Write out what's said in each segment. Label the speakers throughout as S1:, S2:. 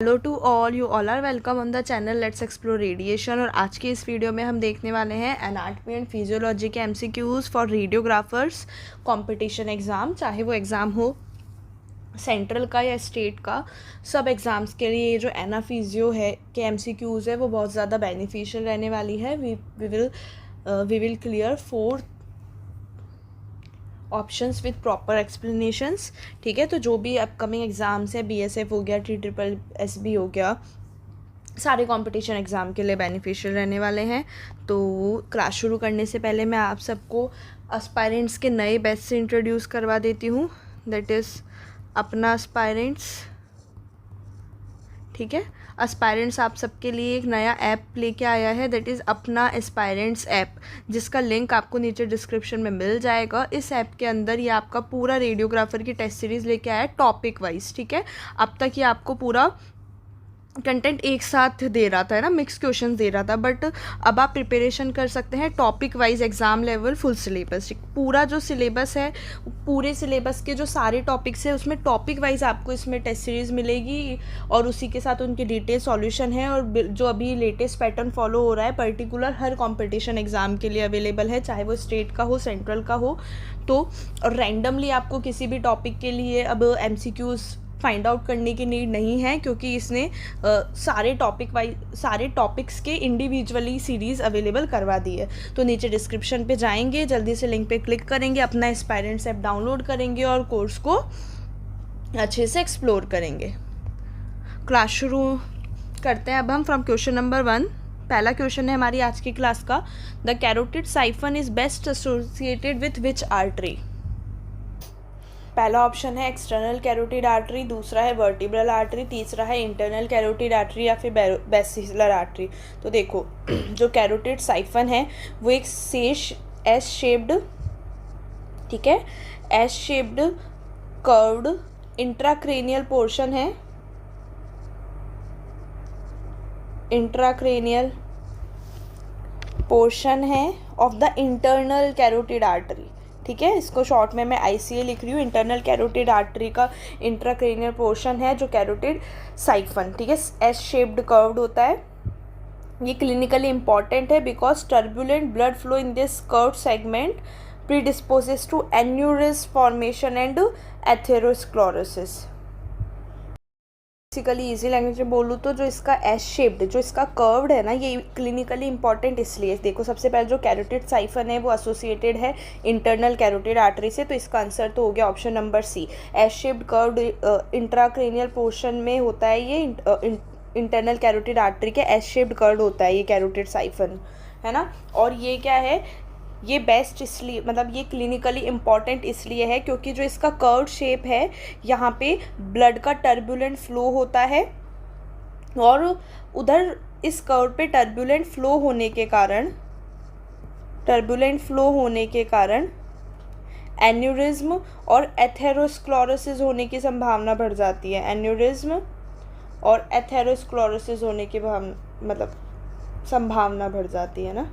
S1: Hello to all, you all are welcome on the channel let's explore radiation. और आज की इस video में हम देखने वाले हैं एनाटॉमी एंड फिजियोलॉजी के MCQs for radiographers competition exam. चाहे वो एग्ज़ाम हो सेंट्रल का या स्टेट का, सब एग्ज़ाम्स के लिए जो एना फिजियो है के एमसीक्यूज़ है वो बहुत ज़्यादा बेनिफिशियल रहने वाली है। We will clear 4 options with proper explanations. ठीक है, तो जो भी अपकमिंग एग्ज़ाम्स है, बीएसएफ हो गया, TSSB हो गया, सारे कंपटीशन एग्ज़ाम के लिए बेनिफिशियल रहने वाले हैं। तो क्लास शुरू करने से पहले मैं आप सबको एस्पायरेंट्स के नए बैच से इंट्रोड्यूस करवा देती हूँ, दैट इज़ अपना एस्पायरेंट्स। ठीक है, एस्पायरेंट्स आप सबके लिए एक नया ऐप लेके आया है, दैट इज़ अपना एस्पायरेंट्स ऐप, जिसका लिंक आपको नीचे डिस्क्रिप्शन में मिल जाएगा। इस ऐप के अंदर ये आपका पूरा रेडियोग्राफर की टेस्ट सीरीज़ लेके आया है टॉपिक वाइज। ठीक है, अब तक ये आपको पूरा कंटेंट एक साथ दे रहा था, है ना, मिक्स क्वेश्चन दे रहा था, बट अब आप प्रिपरेशन कर सकते हैं topic wise exam level full syllabus. पूरा जो सिलेबस है, पूरे सिलेबस के जो सारे टॉपिक्स है उसमें टॉपिक वाइज आपको इसमें टेस्ट सीरीज़ मिलेगी और उसी के साथ उनके डिटेल सॉल्यूशन है। और जो अभी लेटेस्ट पैटर्न फॉलो हो रहा है पर्टिकुलर हर कॉम्पिटिशन एग्ज़ाम के लिए अवेलेबल है, चाहे वो स्टेट का हो साइंट्रल का हो। तो रैंडमली आपको किसी भी टॉपिक के लिए अब MCQs फाइंड आउट करने की नीड नहीं है, क्योंकि इसने सारे टॉपिक्स के इंडिविजुअली सीरीज़ अवेलेबल करवा दी है। तो नीचे डिस्क्रिप्शन पे जाएंगे, जल्दी से लिंक पे क्लिक करेंगे, अपना एस्पायरेंट्स ऐप डाउनलोड करेंगे और कोर्स को अच्छे से एक्सप्लोर करेंगे। क्लास शुरू करते हैं अब हम फ्रॉम क्वेश्चन नंबर 1। पहला क्वेश्चन है हमारी आज की क्लास का, the carotid siphon is best associated with which artery. पहला ऑप्शन है एक्सटर्नल कैरोटिड आर्टरी, दूसरा है वर्टिब्रल आर्टरी, तीसरा है इंटरनल कैरोटिड आर्टरी या फिर बेसिलर आर्टरी। तो देखो जो कैरोटिड साइफन है वो एक एस शेप्ड, ठीक है, S shaped curved intracranial portion है, इंट्राक्रेनियल पोर्शन है of the internal carotid artery. ठीक है, इसको शॉर्ट में मैं ICA लिख रही हूँ। इंटरनल कैरोटिड आर्टरी का इंट्राक्रेनियल पोर्शन है जो कैरोटिड साइफन, ठीक है, एस शेप्ड कर्व्ड होता है। ये क्लिनिकली इंपॉर्टेंट है because turbulent blood flow in this curved segment predisposes to aneurysm formation and atherosclerosis. Basically easy language में बोलूँ तो जो इसका एस शेप्ड, जो इसका कर्व्ड है ना, ये क्लिनिकली इंपॉर्टेंट इसलिए। देखो सबसे पहले जो कैरोटिड साइफन है वो एसोसिएटेड है इंटरनल कैरोटिड आर्टरी से, तो इसका आंसर तो हो गया option number C, S shaped curved intracranial portion में होता है ये इंटरनल कैरोटिड आर्टरी के एस शेप्ड कर्व्ड होता है ये कैरोटिड साइफन, है ना। और ये क्या है, ये बेस्ट इसलिए, मतलब ये क्लिनिकली इम्पॉर्टेंट इसलिए है क्योंकि जो इसका कर्व शेप है यहाँ पे ब्लड का टर्बुलेंट फ्लो होता है और उधर इस कर्व पे टर्बुलेंट फ्लो होने के कारण एन्यूरिज्म और एथेरोस्क्लेरोसिस होने की संभावना बढ़ जाती है। एन्यूरिज्म और एथेरोस्क्लेरोसिस होने की संभावना बढ़ जाती है ना।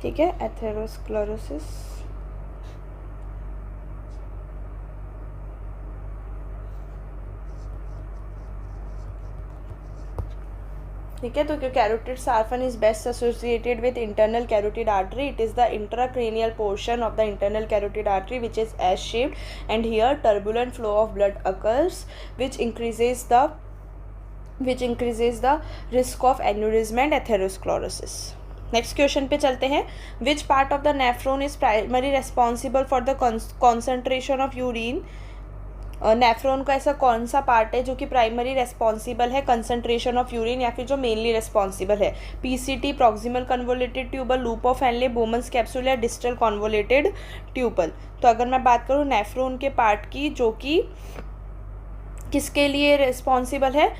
S1: ठीक है, एथेरोस्क्लेरोसिस। ठीक है, तो carotid siphon is best associated with internal carotid artery. It is the intracranial portion of the internal carotid artery which is S shaped and here turbulent flow of blood occurs which increases the risk of aneurysm and atherosclerosis. Next question पे चलते हैं। Which part of the nephron is primary responsible for the concentration of urine. Nephron का ऐसा कौन सा part है जो कि प्राइमरी रेस्पॉन्सिबल है कंसंट्रेशन ऑफ यूरिन, या फिर जो मेनली रेस्पॉन्सिबल है। PCT, proximal convoluted tubule, loop of Henle, Bowman's capsule या डिस्टल कन्वोलेटेड ट्यूबल। तो अगर मैं बात करूँ नेफ्रॉन के पार्ट की, जो कि किसके लिए रेस्पॉन्सिबल है,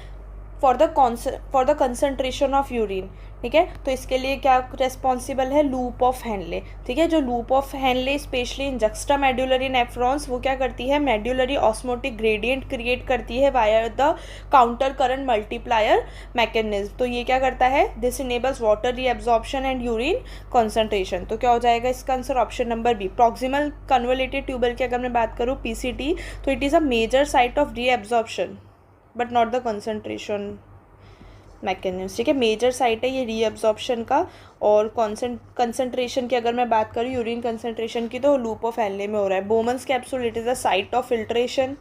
S1: for the concentration of urine, ठीक है। तो इसके लिए क्या रेस्पॉन्सिबल है, लूप ऑफ हेनले, ठीक है। जो loop of Henle specially in juxtamedullary nephrons, वो क्या करती है, मेड्युलरी ऑस्मोटिक ग्रेडियंट क्रिएट करती है via the counter current multiplier mechanism. तो ये क्या करता है, this enables water reabsorption and urine concentration. तो क्या हो जाएगा इसका answer, option number B. Proximal convoluted tubule की अगर मैं बात करूँ पीसीटी, तो it is a major site of reabsorption but not the concentration mechanism, ठीक है। मेजर साइट है ये रीअब्जॉर्प्शन का, और कंसंट्रेशन की अगर मैं बात करूँ यूरिन कंसंट्रेशन की, तो लूप ऑफ हेनले में हो रहा है। Bowman's capsule, it is the site of filtration.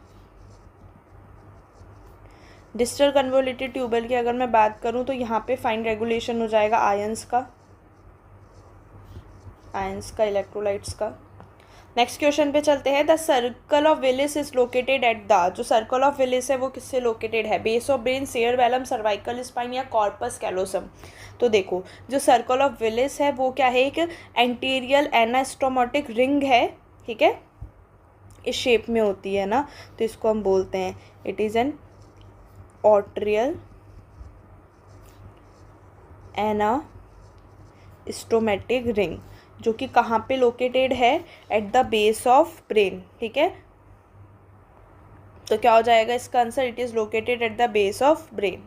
S1: Distal convoluted tubule की अगर मैं बात करूँ तो यहाँ पे फाइन रेगुलेशन हो जाएगा आयंस का इलेक्ट्रोलाइट्स का। नेक्स्ट क्वेश्चन पे चलते हैं। The circle of Willis is located at the, जो सर्कल ऑफ विलिस है वो किससे लोकेटेड है, base of brain, cerebellum, cervical spine या कॉर्पस कैलोसम। तो देखो जो सर्कल ऑफ विलिस है वो क्या है, एक एंटीरियल एनास्टोमोटिक रिंग है, ठीक है, इस शेप में होती है ना, तो इसको हम बोलते हैं it is an arterial anastomotic ring, जो कि कहाँ पे लोकेटेड है, at the base of brain, ठीक है। तो क्या हो जाएगा इसका answer, it is located at the base of brain.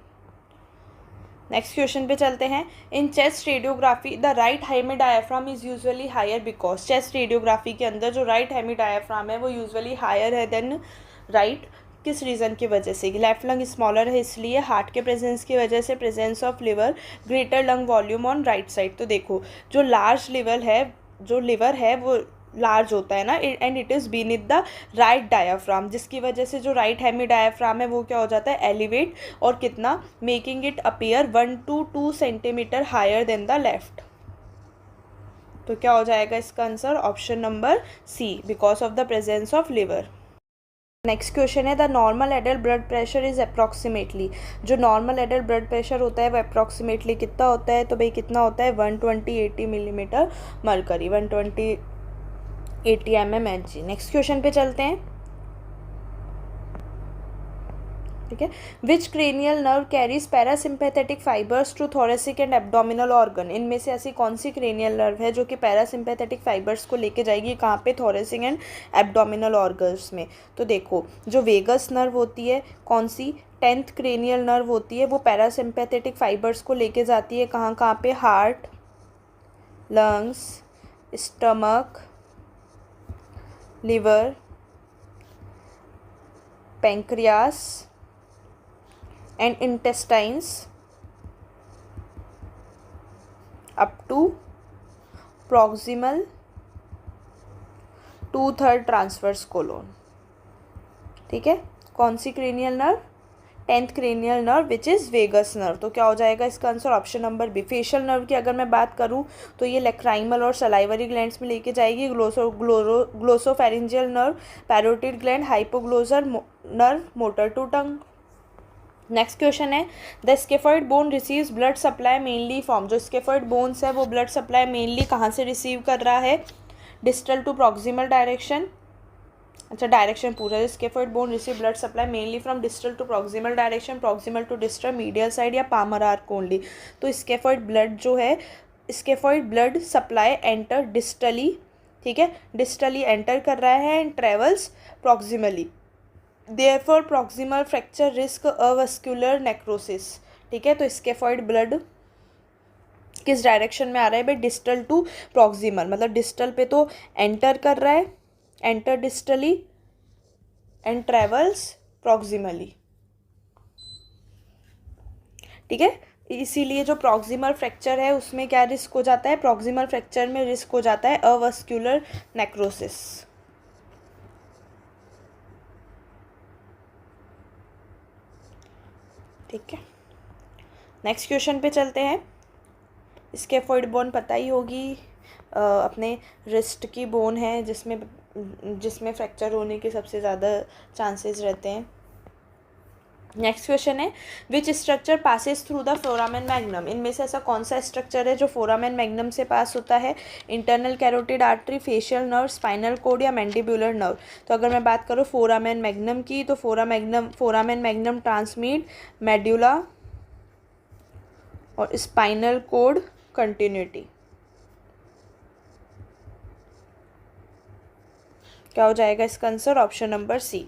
S1: Next question पे चलते हैं। In chest radiography the right hemidiaphragm is usually higher because, chest radiography के अंदर जो राइट हेमी-डायाफ्राम है वो यूजुअली हायर है देन राइट, किस रीज़न की वजह से, लेफ्ट लंग स्मॉलर है इसलिए, हार्ट के प्रेजेंस की वजह से, presence of liver, greater lung volume on right side. तो देखो जो लिवर है वो लार्ज होता है ना, and it is beneath the right diaphragm, जिसकी वजह से जो राइट हेमी डायाफ्राम है वो क्या हो जाता है, एलिवेट, और कितना, making it appear 1 to 2 centimetre higher than the left. तो क्या हो जाएगा इसका answer, option number C, because of the presence of liver. Next question है the normal adult blood pressure is approximately, जो नॉर्मल एडल्ट ब्लड प्रेशर होता है वो अप्रॉक्सीमेटली कितना होता है, तो भाई कितना होता है 120/80 millimetre mercury, 120/80 mmHg। Next question पे चलते हैं, ठीक है। Which cranial nerve carries parasympathetic fibres to thoracic and abdominal organ, इनमें से ऐसी कौन सी क्रेनियल नर्व है जो कि पैरासिम्पैथेटिक फाइबर्स को लेके जाएगी, कहाँ पे, थोरेसिक एंड एब्डोमिनल ऑर्गन्स में। तो देखो जो वेगस नर्व होती है, कौन सी, 10th क्रेनियल नर्व होती है, वो पैरासिम्पैथेटिक फाइबर्स को लेके जाती है कहाँ पे, heart, lungs, stomach, liver, pancreas and intestines up to proximal 2/3 transverse colon, ठीक है। कौन सी cranial nerve, 10th cranial nerve which is vagus nerve. तो क्या हो जाएगा इसका answer, option number B. Facial nerve की अगर मैं बात करूँ तो ये लेक्राइमल और सलाइवरी ग्लैंड्स में लेके जाएगी, glossopharyngeal nerve, parotid gland, hypoglossal nerve, motor to tongue. Next question है the scaphoid bone receives blood supply mainly from, जो स्केफॉइड बोन्स है वो ब्लड सप्लाई मेनली कहाँ से रिसीव कर रहा है, डिस्टल टू प्रॉक्सिमल डायरेक्शन, अच्छा डायरेक्शन पूरा, scaphoid bone receive blood supply mainly from distal to proximal direction, proximal to distal, medial side या पामर आर्क ओनली। तो स्केफॉइड ब्लड जो है, scaphoid blood supply enter distally, ठीक है, distally enter कर रहा है and travels proximally, therefore proximal fracture risk avascular necrosis, ठीक है। तो स्केफॉइड ब्लड किस डायरेक्शन में आ रहा है भाई, डिस्टल टू प्रॉक्सिमल, मतलब डिस्टल पे तो एंटर कर रहा है, enter distally and travels proximally, ठीक है। इसीलिए जो प्रॉक्सिमल फ्रैक्चर है उसमें क्या रिस्क हो जाता है, प्रॉक्सिमल फ्रैक्चर में रिस्क हो जाता है अवस्कुलर नेक्रोसिस, ठीक है। नेक्स्ट क्वेश्चन पे चलते हैं। स्केफॉइड बोन पता ही होगी, अपने रिस्ट की बोन है जिसमें फ्रैक्चर होने के सबसे ज़्यादा चांसेस रहते हैं। नेक्स्ट क्वेश्चन है which structure passes through the foramen magnum, इनमें से ऐसा कौन सा स्ट्रक्चर है जो फोरामेन मैग्नम से पास होता है, internal carotid artery, facial nerve, spinal cord या मैंडिबुलर नर्व। तो अगर मैं बात करूँ फोरामेन मैग्नम की, तो फोरामेन मैग्नम ट्रांसमिट मेडुला और स्पाइनल कोड कंटिन्यूटी। क्या हो जाएगा इसका answer? Option number C.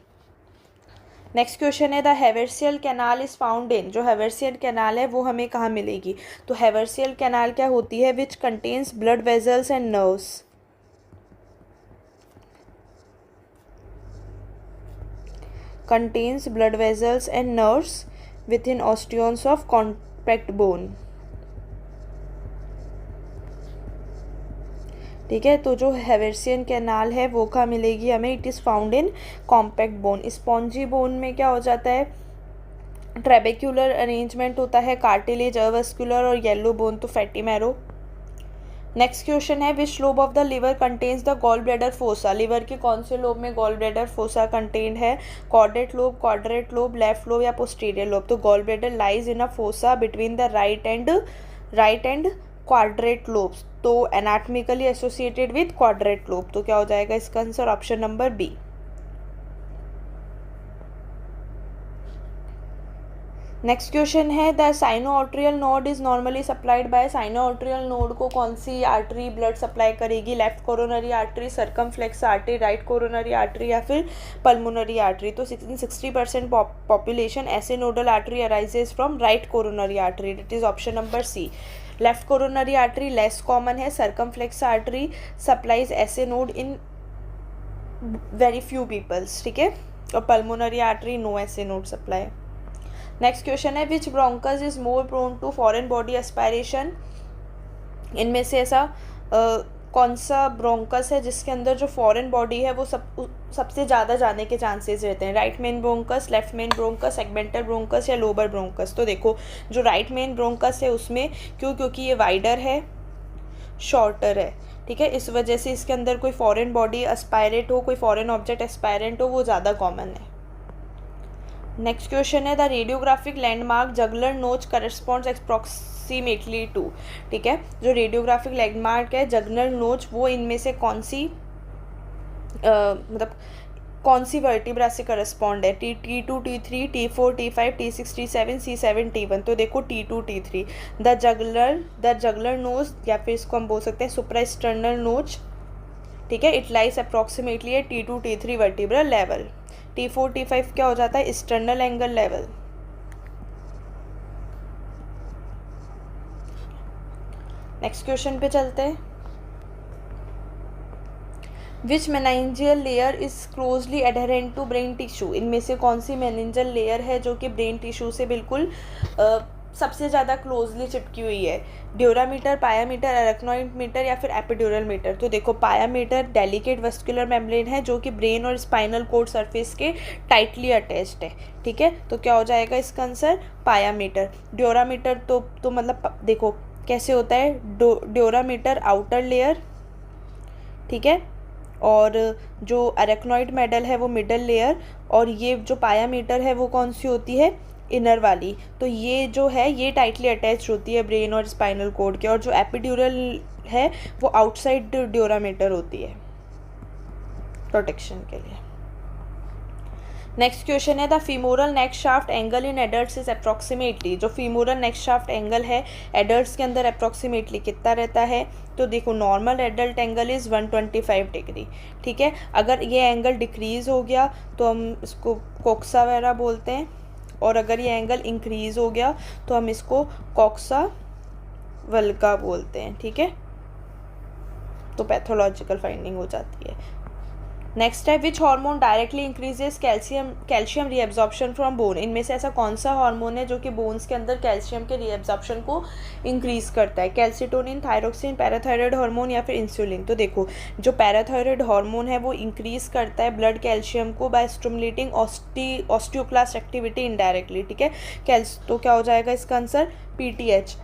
S1: Next question है the Haversian canal is found in. जो हेवर्सियल कैनाल है वो हमें कहाँ मिलेगी? तो हेवर्सियल कैनाल क्या होती है? Which contains blood vessels and nerves. Contains blood vessels and nerves within osteons of compact bone. ठीक है, तो जो हेवर्सियन कैनाल है वो कहाँ मिलेगी हमें? It is found in compact bone. Spongy bone में क्या हो जाता है? ट्रेबेक्युलर अरेंजमेंट होता है, कार्टिलेज, अवस्कुलर, और येलो बोन तो फैटी मैरो। नेक्स्ट क्वेश्चन है which lobe of the liver contains the gall bladder fossa. Liver के कौन से लोब में गॉल ब्लैडर फोसा कंटेन्ड है? Caudate lobe, quadrate lobe, left lobe या पोस्टीरियर लोब। तो gall bladder lies in a fossa between the right and quadrate lobes, तो anatomically associated with quadrate lobe. तो क्या हो जाएगा इसका answer? Option number B. Next question है the sinoatrial node is normally supplied by. Sinoatrial node को कौन सी आर्टरी ब्लड सप्लाई करेगी? Left coronary artery, circumflex artery, right coronary artery या फिर पल्मोनरी आर्टरी। तो 60% population SA nodal artery arises from right coronary artery. It is option number C. Left coronary artery less common है। Circumflex artery supplies SA node in very few peoples. ठीक है, और pulmonary artery no SA node supply. Next question है which bronchus is more prone to foreign body aspiration. इनमें से ऐसा कौन सा ब्रोंकस है जिसके अंदर जो फॉरेन बॉडी है वो सबसे ज़्यादा जाने के चांसेस रहते हैं? Right main bronchus, left main bronchus, segmental bronchus या लोबर ब्रोंकस। तो देखो जो राइट मेन ब्रोंकस है उसमें क्योंकि ये वाइडर है, शॉर्टर है, ठीक है, इस वजह से इसके अंदर कोई फॉरेन बॉडी एस्पायरेट हो, कोई फॉरेन ऑब्जेक्ट एस्पायरेंट हो, वो ज़्यादा कॉमन है। नेक्स्ट क्वेश्चन है द रेडियोग्राफिक लैंडमार्क जगलर नोच करस्पॉन्ड्स अप्रॉक्सीमेटली टू। ठीक है, जो रेडियोग्राफिक लैंडमार्क है जगलर नोच वो इनमें से कौन सी मतलब कौन सी वर्टिब्रा से करस्पॉन्ड है? T2, T3, T4, T5, T6, T7, C7, T1। तो देखो T2, T3। द जगलर नोच या फिर इसको हम बोल सकते हैं सुप्रास्टर्नल नोच। ठीक है, it lies approximately at T2, T3 vertebral level. T4, T5 क्या हो जाता है? External angle level. Next question पे चलते हैं। Which meningeal layer is closely adherent to brain tissue. इनमें से कौन सी मेनिंजियल लेयर है जो कि ब्रेन टिश्यू से बिल्कुल सबसे ज़्यादा क्लोजली चिपकी हुई है? ड्यूरामीटर, पायामीटर, अरेक्नॉइड मीटर या फिर एपिड्यूरल मीटर। तो देखो पायामीटर डेलिकेट वस्कुलर मेम्ब्रेन है जो कि ब्रेन और स्पाइनल कोड सरफेस के टाइटली अटैच्ड है। ठीक है, तो क्या हो जाएगा इसका आंसर? पायामीटर। ड्यूरामीटर तो मतलब देखो कैसे होता है, ड्यूरामीटर आउटर लेयर, ठीक है, और जो अरेक्नॉइड मेडल है वो मिडल लेयर, और ये जो पायामीटर है वो कौन सी होती है? इनर वाली। तो ये जो है ये टाइटली अटैच होती है ब्रेन और स्पाइनल कोड के, और जो एपिड्यूरल है वो आउटसाइड ड्यूरामीटर होती है प्रोटेक्शन के लिए। नेक्स्ट क्वेश्चन है the femoral neck shaft angle in adults is approximately. जो फीमोरल नेक शाफ्ट एंगल है एडल्ट्स के अंदर अप्रॉक्सीमेटली कितना रहता है? तो देखो normal adult angle is 125 degree. ठीक है, अगर ये एंगल डिक्रीज़ हो गया तो हम इसको कोक्सा वगैरह बोलते हैं, और अगर ये एंगल इंक्रीज़ हो गया तो हम इसको कॉक्सा वल्गा बोलते हैं। ठीक है, तो पैथोलॉजिकल फाइंडिंग हो जाती है। नेक्स्ट है which hormone directly increases calcium reabsorption from bone. इनमें से ऐसा कौन सा हार्मोन है जो कि बोन्स के अंदर कैल्शियम के रीएब्जॉर्प्शन को इंक्रीज करता है? कैल्सिटोनिन, थायरोक्सिन, पैराथायरॉयड हार्मोन या फिर इंसुलिन। तो देखो जो पैराथायरॉयड हार्मोन है वो इंक्रीज करता है ब्लड कैल्शियम को by stimulating osteoclast activity indirectly. ठीक है, तो क्या हो जाएगा इसका आंसर? PTH।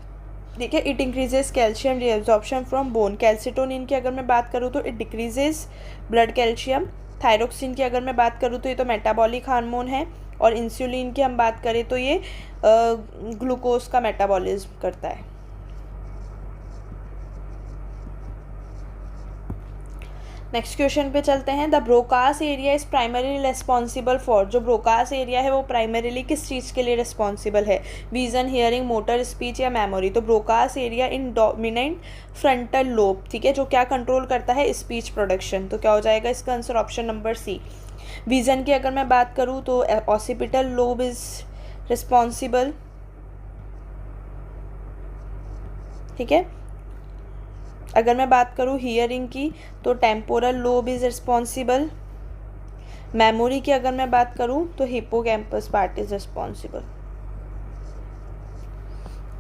S1: ठीक है, it increases calcium reabsorption from bone. Calcitonin की अगर मैं बात करूँ तो it decreases blood calcium. Thyroxine की अगर मैं बात करूँ तो ये तो मेटाबॉलिक हार्मोन है, और इंसुलिन की हम बात करें तो ये ग्लूकोज का मेटाबॉलिज्म करता है। नेक्स्ट क्वेश्चन पे चलते हैं। The Broca's area is primarily responsible for, जो ब्रोकास एरिया है वो प्राइमरीली किस चीज़ के लिए रिस्पॉन्सिबल है? विजन, हियरिंग, मोटर, स्पीच या मेमोरी? तो Broca's area in dominant frontal lobe, ठीक है, जो क्या कंट्रोल करता है? Speech production. तो क्या हो जाएगा इसका answer? Option number C. Vision की अगर मैं बात करूँ तो ऑसिपिटल लोब इज़ रिस्पॉन्सिबल, ठीक है। अगर मैं बात करूँ हियरिंग की तो temporal lobe is responsible. Memory की अगर मैं बात करूँ तो hippocampus part is responsible.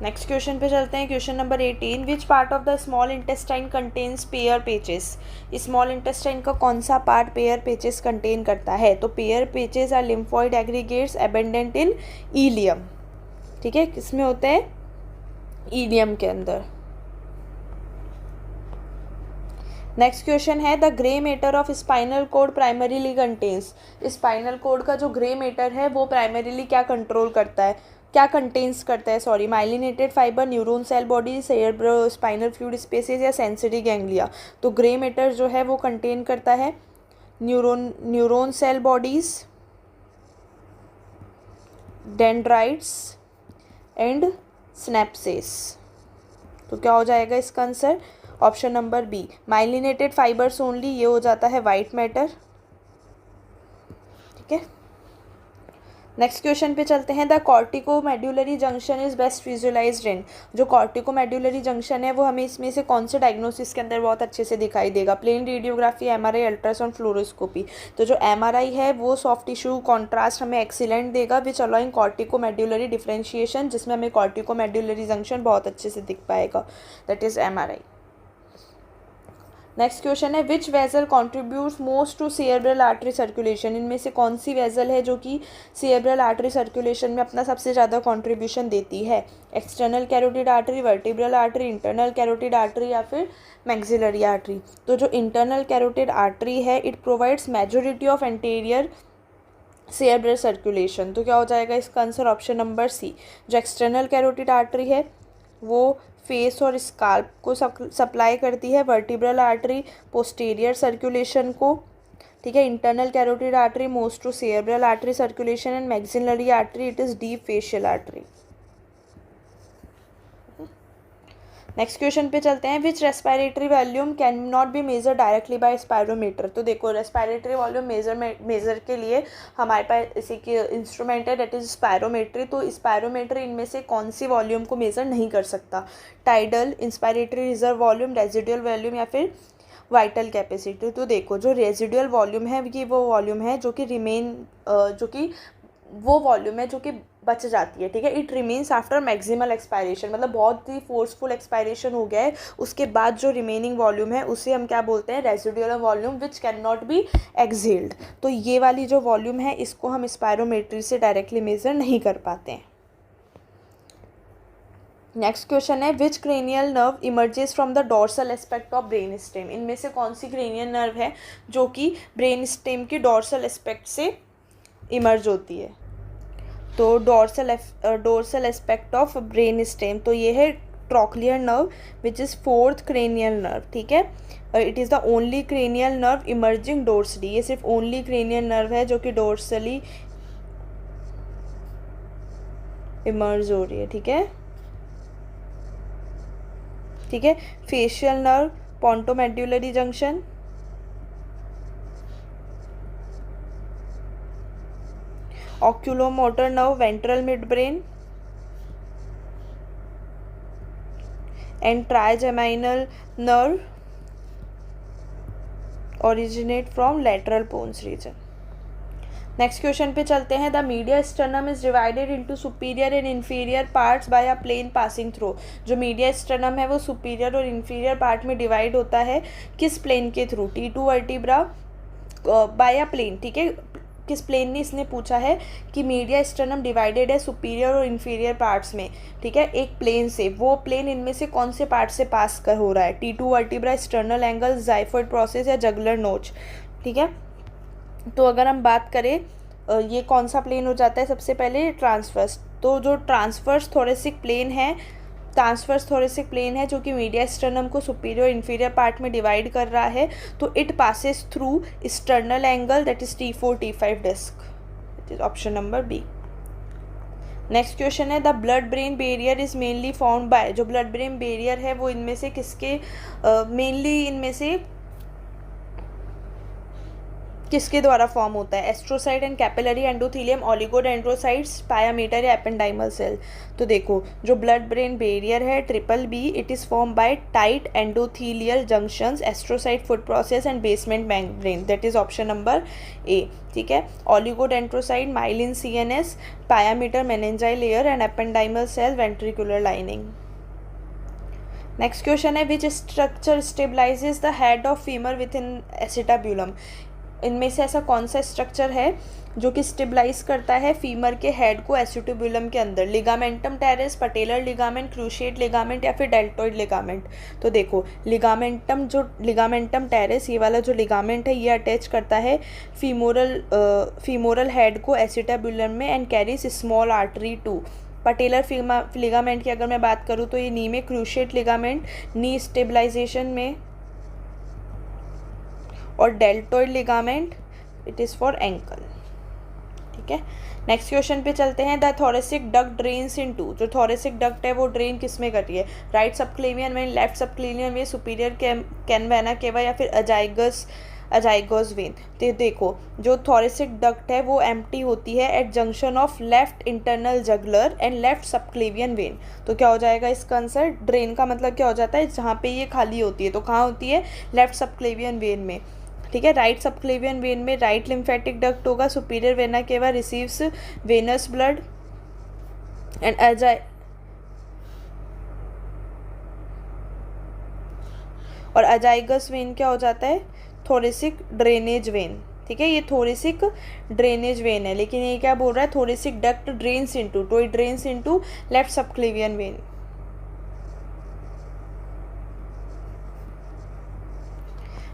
S1: Next question पे चलते हैं। Question number 18, which part of the small intestine contains pair patches? Small intestine का कौन सा पार्ट पेयर पेचेस कंटेन करता है? तो Peyer's patches are lymphoid aggregates abundant in ileum, ठीक है, किसमें होते हैं? इलियम के अंदर। नेक्स्ट क्वेश्चन है, the grey matter of spinal cord primarily contains? Spinal cord का जो ग्रे मैटर है वो प्राइमरीली क्या कंट्रोल करता है, क्या कंटेन्स करता है? Sorry, myelinated fibre, neuron cell body, cerebrospinal fluid spaces या सेंसरी गैंग्लिया? तो ग्रे मैटर जो है वो कंटेन करता है neuron cell bodies, dendrites and synapses. तो क्या हो जाएगा इसका answer? Option number B, myelinated fibres only, ये हो जाता है वाइट मैटर, ठीक है। नेक्स्ट क्वेश्चन पे चलते हैं। The corticomedullary junction is best visualised in? जो कॉर्टिकोमेड्यूलरी जंक्शन है वो हमें इसमें से कौन से डायग्नोसिस के अंदर बहुत अच्छे से दिखाई देगा? Plain radiography, MRI, ultrasound, fluoroscopy? तो जो एमआरआई है वो सॉफ्ट टिश्यू कॉन्ट्रास्ट हमें एक्सीलेंट देगा विच अलाउइंग कॉर्टिकोमेड्यूलरी डिफरेंशिएशन, जिसमें हमें कॉर्टिकोमेड्यूलरी जंक्शन बहुत अच्छे से दिख पाएगा, that is MRI. Next question है, which vessel contributes most to cerebral artery circulation? इनमें से कौन सी वेजल है जो कि सेरेब्रल आर्टरी सर्कुलेशन में अपना सबसे ज़्यादा कॉन्ट्रीब्यूशन देती है? External carotid artery, vertebral artery, internal carotid artery या फिर मैक्सिलरी आर्टरी? तो जो इंटरनल कैरोटिड आर्टरी है it provides majority of anterior cerebral circulation. तो क्या हो जाएगा इसका आंसर? ऑप्शन नंबर सी। जो एक्सटर्नल कैरोटिड आर्टरी है वो फेस और स्काल्प को सप्लाई करती है, वर्टिब्रल आर्टरी पोस्टीरियर सर्कुलेशन को, ठीक है। Internal carotid artery most to cerebral artery circulation and maxillary artery it is deep facial artery. Next question पे चलते हैं। Which respiratory volume can not be measure directly by spirometer? तो देखो respiratory volume major के लिए हमारे पास इसी की इंस्ट्रूमेंट है दैट इज स्पायरोमेट्री। तो स्पायरोमेट्री इनमें से कौन सी वॉल्यूम को मेजर नहीं कर सकता? Tidal, inspiratory reserve volume, residual volume या फिर वाइटल कैपेसिटी? तो देखो जो रेजिडुअल वॉल्यूम है ये वो वॉल्यूम है जो कि वो वॉल्यूम है जो कि बच जाती है, ठीक है। It remains after maximal expiration, मतलब बहुत ही फोर्सफुल एक्सपायरेशन हो गया है उसके बाद जो रिमेनिंग वॉल्यूम है उसे हम क्या बोलते हैं? Residual volume which can not B exhaled. तो ये वाली जो वॉल्यूम है इसको हम स्पायरोमेट्री से डायरेक्टली मेजर नहीं कर पाते हैं। नेक्स्ट क्वेश्चन है, which cranial nerve emerges from the dorsal aspect of brain stem? इनमें से कौन सी क्रेनियल नर्व है जो कि ब्रेन स्टेम की डोर्सल एस्पेक्ट से इमर्ज होती है? तो dorsal aspect of brain stem, तो ये है trochlear nerve which is fourth cranial nerve, ठीक है। It is the only cranial nerve emerging dorsally, ये सिर्फ ओनली क्रेनियल नर्व है जो कि डोर्सली इमर्ज हो रही है, ठीक है, ठीक है। Facial nerve, pontomedullary junction, oculomotor nerve, ventral midbrain and trigeminal nerve originate from lateral pons region। Next question पे चलते हैं। The mediastinum is divided into superior and inferior parts by a plane passing through. जो mediastinum है वो superior और inferior part में divide होता है किस प्लेन के through? T2 vertebra bye a plane, ठीक है। किस प्लेन ने इसने पूछा है कि मीडिया स्टर्नम डिवाइडेड है सुपीरियर और इन्फीरियर पार्ट्स में, ठीक है, एक प्लेन से। वो प्लेन इनमें से कौन से पार्ट से पास कर हो रहा है? T2 vertebra, sternal angle, xiphoid process या जगुलर नोच, ठीक है। तो अगर हम बात करें ये कौन सा प्लेन हो जाता है? सबसे पहले ट्रांसवर्स। तो जो ट्रांसवर्स थोरेसिक प्लेन है ट्रांसवर्स थोरेसिक प्लेन है जो कि मीडिया स्टर्नम को सुपीरियर इंफीरियर पार्ट में डिवाइड कर रहा है, तो it passes through sternal angle that is T4 T5 disc, it is option number B. Next question है the blood brain barrier is mainly formed by, जो ब्लड ब्रेन बैरियर है वो इनमें से किसके मेनली इनमें से किसके द्वारा फॉर्म होता है? Astrocyte and capillary endothelium, oligodendrocytes, pia mater या एपेंडाइमल सेल। तो देखो जो ब्लड ब्रेन बैरियर है BBB, it is form by tight endothelial junctions, astrocyte foot process and basement membrane, that is option number A. ठीक है, oligodendrocyte myelin CNS, pia mater meninges layer and ependymal cell ventricular lining. Next question है which structure stabilises the head of femur within acetabulum, इनमें से ऐसा कौन सा structure है जो कि स्टेबलाइज करता है फीमर के हेड को एसिटाब्यूलम के अंदर? Ligamentum terrace, patellar ligament, cruciate ligament या फिर डेल्टोइड लिगामेंट? तो देखो लिगामेंटम टेरेस, ये वाला जो लिगामेंट है ये अटैच करता है फीमोरल हेड को एसिटाब्यूलम में and carries small artery to. Patellar ligament की अगर मैं बात करूँ तो ये नी में, क्रूशिएट लिगामेंट नी स्टेबलाइजेशन में, और deltoid ligament it is for ankle. ठीक है, नेक्स्ट क्वेश्चन पे चलते हैं the thoracic duct drains into, जो थोरेसिक डक्ट है वो ड्रेन किस में करती है? Right subclavian vein, left subclavian vein, superior vena cava या फिर अजाइगस वेन? तो देखो जो थोरेसिक डक्ट है वो एम्प्टी होती है at junction of left internal jugular and left subclavian vein. तो क्या हो जाएगा इसका आंसर? ड्रेन का मतलब क्या हो जाता है? जहाँ पे ये खाली होती है तो कहाँ होती है? लेफ्ट सबक्लेवियन वेन में। ठीक है, राइट सबक्लेवियन वेन में राइट लिम्फेटिक डक्ट होगा, superior vena cava receives venous blood and और अजाइगस वेन क्या हो जाता है? Thoracic drainage when. ठीक है, ये थोरेसिक ड्रेनेज वेन है, लेकिन ये क्या बोल रहा है? थोरेसिक डक्ट ड्रेन्स इनटू, तो it drains into left subclavian vein.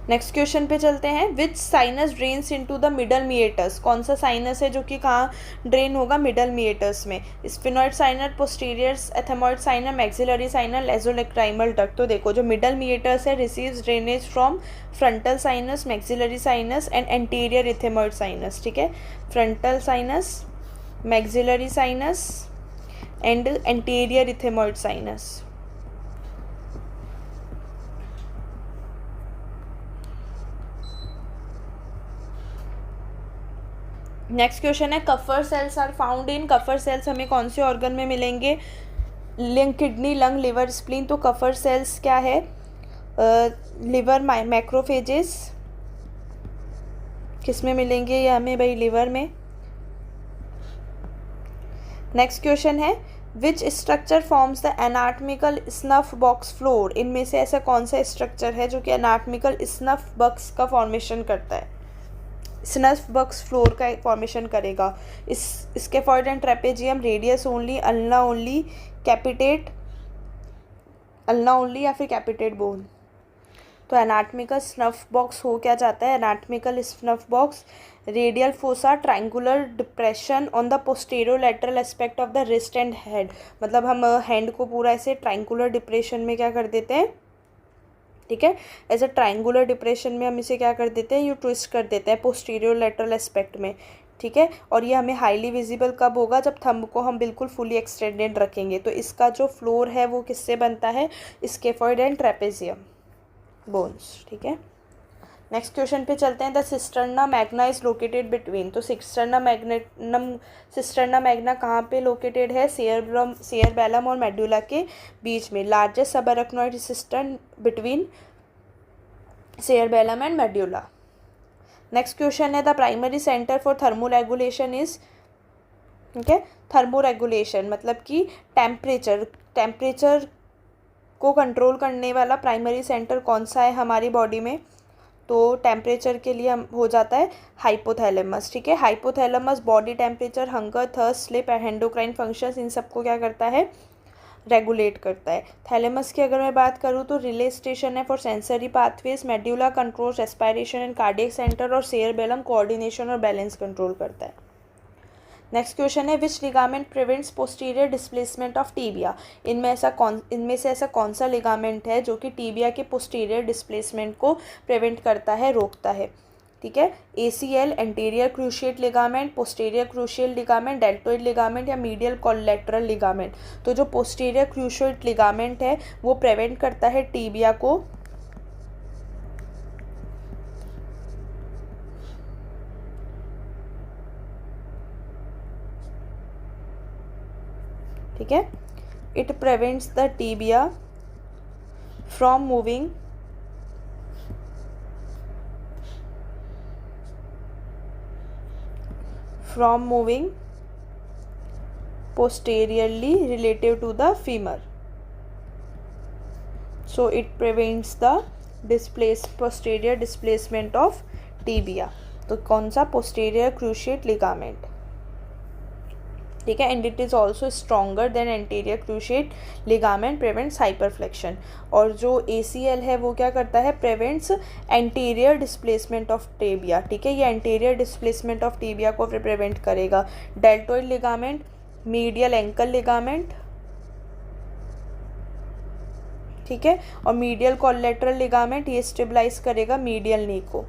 S1: Next question पे चलते हैं which sinus drains into the middle meatus, कौन सा साइनस है जो कि कहाँ ड्रेन होगा? मिडल मिएटस में। Sphenoid sinus, posterior ethmoid sinus, maxillary sinus, nasolacrimal duct. तो देखो जो मिडल मिएटस है receives drainage from frontal sinus, maxillary sinus and anterior ethmoid sinus. ठीक है, frontal sinus, maxillary sinus and anterior ethmoid sinus. Next question है Kupffer cells are found in, Kupffer cells हमें कौन से ऑर्गन में मिलेंगे? Kidney, lung, liver, spleen. तो Kupffer sales क्या है? लिवर मैक्रोफेजेस किस में मिलेंगे? ये हमें भाई लिवर में। नेक्स्ट क्वेश्चन है which structure forms the anatomical snuff box floor, इनमें से ऐसा कौन सा स्ट्रक्चर है जो कि एनाटॉमिकल स्नफ बॉक्स का फॉर्मेशन करता है? स्नफ बॉक्स फ्लोर का फॉर्मेशन करेगा। Scaphoid and trapezium, radius only, ulna only, कैपिटेट, ulna only या फिर कैपिटेट बोन। तो एनाटॉमिकल स्नफ बॉक्स हो क्या जाता है? Anatomical snuff box radial fossa, triangular depression on the posterior lateral aspect of the wrist and head, मतलब हम हैंड को पूरा ऐसे ट्रायंगुलर डिप्रेशन में क्या कर देते हैं? ठीक है, ऐसे ट्रायंगुलर डिप्रेशन में हम इसे क्या कर देते हैं? यू ट्विस्ट कर देते हैं पोस्टीरियर लैटरल एस्पेक्ट में। ठीक है, और ये हमें हाईली विजिबल कब होगा? जब थंब को हम बिल्कुल फुली एक्सटेंडेड रखेंगे। तो इसका जो फ्लोर है वो किससे बनता है? Scaphoid and trapezium bones. ठीक है, नेक्स्ट क्वेश्चन पे चलते हैं the cisterna Magna is located between, तो सिस्टर्ना मैग्ना कहाँ पे लोकेटेड है? सेरेबेलम और मेडुला के बीच में। Largest subarachnoid cistern between cerebellum and medulla. Next question है the primary centre for thermoregulation is, ठीक है, थर्मोरेगुलेशन मतलब कि टेम्परेचर को कंट्रोल करने वाला प्राइमरी सेंटर कौन सा है हमारी बॉडी में? तो टेम्परेचर के लिए हम हो जाता है हाइपोथैलेमस। ठीक है, hypothalamus body temperature, hunger, thirst, sleep, endocrine functions, इन सबको क्या करता है? रेगुलेट करता है। थैलेमस की अगर मैं बात करूँ तो रिले स्टेशन है for sensory pathways, medulla control respiration and cardiac centre, और सेरेबेलम कोऑर्डिनेशन और बैलेंस कंट्रोल करता है। नेक्स्ट क्वेश्चन है which ligament prevents posterior displacement of tibia. इनमें से ऐसा कौन सा लिगामेंट है जो कि टीबिया के पोस्टीरियर डिस्प्लेसमेंट को प्रिवेंट करता है, रोकता है। ठीक है, ACL anterior cruciate ligament, posterior crucial ligament, deltoid ligament या मीडियल कोलेटरल लिगामेंट। तो जो पोस्टीरियर क्रूशिएट लिगामेंट है वो प्रिवेंट करता है टीबिया को ठीक है, it prevents the tibia from moving posteriorly relative to the femur. So it prevents the posterior displacement of tibia. तो कौन सा posterior cruciate ligament, ठीक है, and it is also stronger than anterior cruciate ligament, prevents hyperflexion. और जो ACL है वो क्या करता है, prevents anterior displacement of tibia. ठीक है, ये एंटीरियर डिस्प्लेसमेंट ऑफ टीबिया को प्रिवेंट करेगा। Deltoid ligament, medial ankle ligament, ठीक है, और मीडियल कोलेटरल लिगामेंट ये स्टेबलाइज करेगा मीडियल नी को।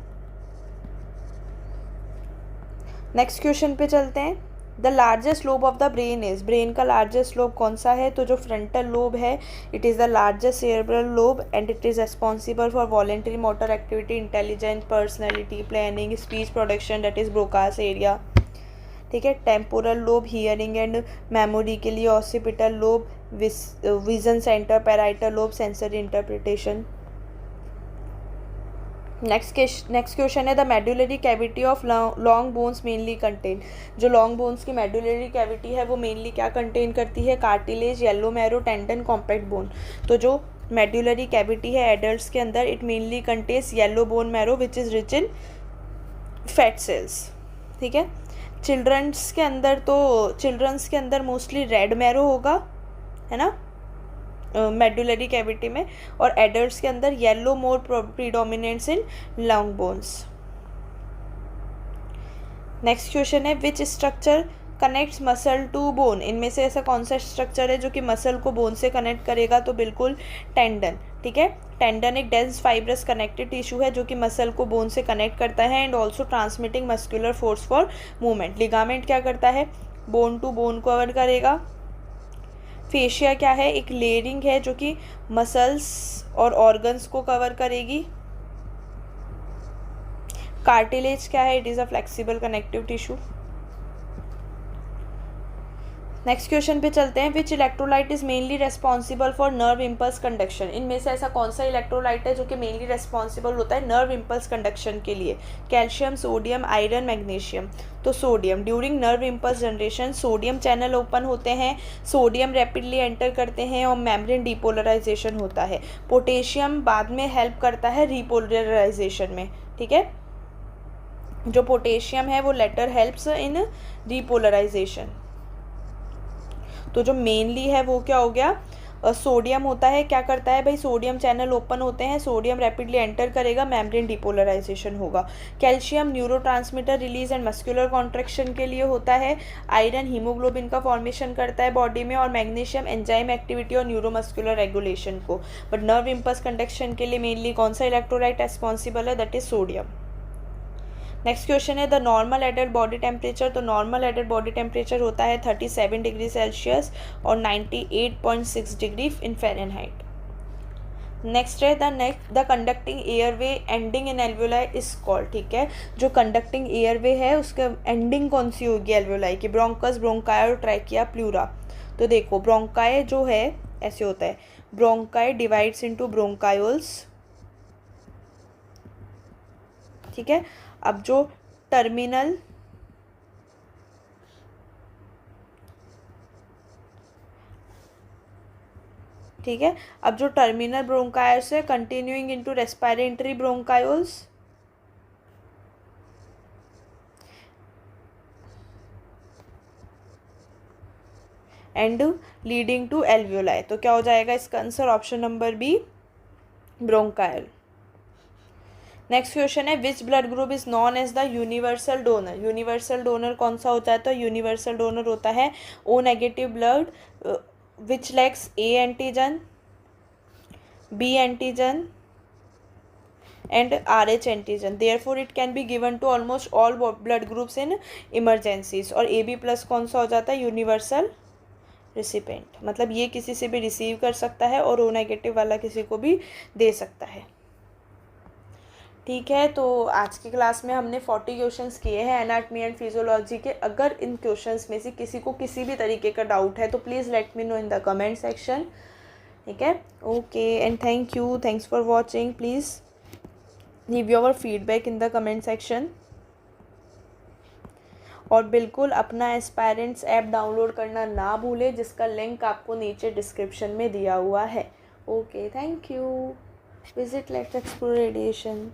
S1: नेक्स्ट क्वेश्चन पे चलते हैं। The largest lobe of the brain is, brain का लार्जेस्ट लोब कौन सा है, तो जो फ्रंटल लोब है it is the largest cerebral lobe and it is responsible for voluntary motor activity, intelligence, personality, planning, speech production, that is Broca's area. ठीक है, temporal lobe hearing and memory के लिए, occipital lobe vision centre, parietal lobe sensory interpretation. Next question है the medullary cavity of long bones mainly contain, जो long bones की medullary cavity है वो mainly क्या कंटेन करती है, cartilage, yellow marrow, tendon, compact bone. तो जो मेडुलरी कैविटी है एडल्ट्स के अंदर it mainly contains yellow bone marrow which is rich in fat cells. ठीक है, चिल्ड्रंस के अंदर मोस्टली रेड मैरो होगा, है ना, मेडुलरी कैविटी में, और एडल्ट्स के अंदर yellow marrow predominates in long bones. Next question है which structure connects muscle to bone, इनमें से ऐसा कौन सा स्ट्रक्चर है जो कि मसल को बोन से कनेक्ट करेगा, तो बिल्कुल टेंडन। ठीक है, टेंडन एक डेंस फाइब्रस कनेक्टिव टिश्यू है जो कि मसल को बोन से कनेक्ट करता है and also transmitting muscular force for movement. Ligament क्या करता है, बोन टू बोन कवर करेगा। फेशिया क्या है, एक लेयरिंग है जो कि मसल्स और ऑर्गन्स को कवर करेगी। कार्टिलेज क्या है, it is a flexible connective tissue. Next question पे चलते हैं which electrolyte is mainly responsible for nerve impulse conduction, इनमें से ऐसा कौन सा इलेक्ट्रोलाइट है जो कि मेनली रेस्पॉन्सिबल होता है नर्व इम्पल्स कंडक्शन के लिए, कैल्शियम, सोडियम, आयरन, मैग्नीशियम। तो sodium, during nerve impulse generation sodium channel open होते हैं, सोडियम रैपिडली एंटर करते हैं और मेम्ब्रेन डिपोलराइजेशन होता है। पोटेशियम बाद में हेल्प करता है रिपोलराइजेशन में। ठीक है, जो पोटेशियम है वो लेटर हेल्प्स इन रिपोलराइजेशन। तो जो मेनली है वो क्या हो गया, सोडियम होता है, क्या करता है भाई, सोडियम चैनल ओपन होते हैं, सोडियम रैपिडली एंटर करेगा, मेम्ब्रेन डिपोलराइजेशन होगा। Calcium neurotransmitter release and muscular contraction के लिए होता है। आयरन हीमोग्लोबिन का फॉर्मेशन करता है बॉडी में, और मैग्नीशियम एंजाइम एक्टिविटी और न्यूरोमस्कुलर रेगुलेशन को। बट नर्व इम्पल्स कंडक्शन के लिए मेनली कौन सा इलेक्ट्रोलाइट रेस्पॉन्सिबल है, that is sodium. Next question है the normal adult body temperature, तो नॉर्मल एडल्ट बॉडी टेम्परेचर होता है 37 डिग्री सेल्सियस और 98.6 डिग्री इन फ़ारेनहाइट। नेक्स्ट है the conducting airway ending in alveoli is called. ठीक है, जो कंडक्टिंग एयरवे है उसका एंडिंग कौन सी होगी एल्वेलाई की, ब्रोंकस, ब्रोंकाई और ट्रैकिया, प्लूरा। तो देखो ब्रोंकाई जो है ऐसे होता है, ब्रोंकाई डिवाइड्स इनटू ब्रोंकायोल्स। ठीक है, अब जो टर्मिनल ठीक है, अब जो टर्मिनल ब्रोंकायोल्स है continuing into respiratory bronchioles and leading to alveoli. तो क्या हो जाएगा इसका answer, option number B, bronchiole. Next question है which blood group is known as the universal donor. Universal donor कौन सा होता है? तो यूनिवर्सल डोनर होता है O negative blood which lacks A antigen, B antigen and RH antigen. Therefore it can be given to almost all blood groups in emergencies. और AB plus कौन सा हो जाता है? यूनिवर्सल रिसिपेंट, मतलब ये किसी से भी रिसीव कर सकता है और O नेगेटिव वाला किसी को भी दे सकता है। ठीक है, तो आज की क्लास में हमने 40 क्वेश्चंस किए हैं एनाटमी एंड फिजियोलॉजी के। अगर इन क्वेश्चंस में से किसी को किसी भी तरीके का डाउट है तो please let me know in the comment section. ठीक है, okay and thank you, thanks for watching. Please leave your feedback in the comment section और बिल्कुल अपना एस्पायरेंट्स ऐप डाउनलोड करना ना भूलें, जिसका लिंक आपको नीचे डिस्क्रिप्शन में दिया हुआ है। Okay, thank you. Visit let's explore radiation.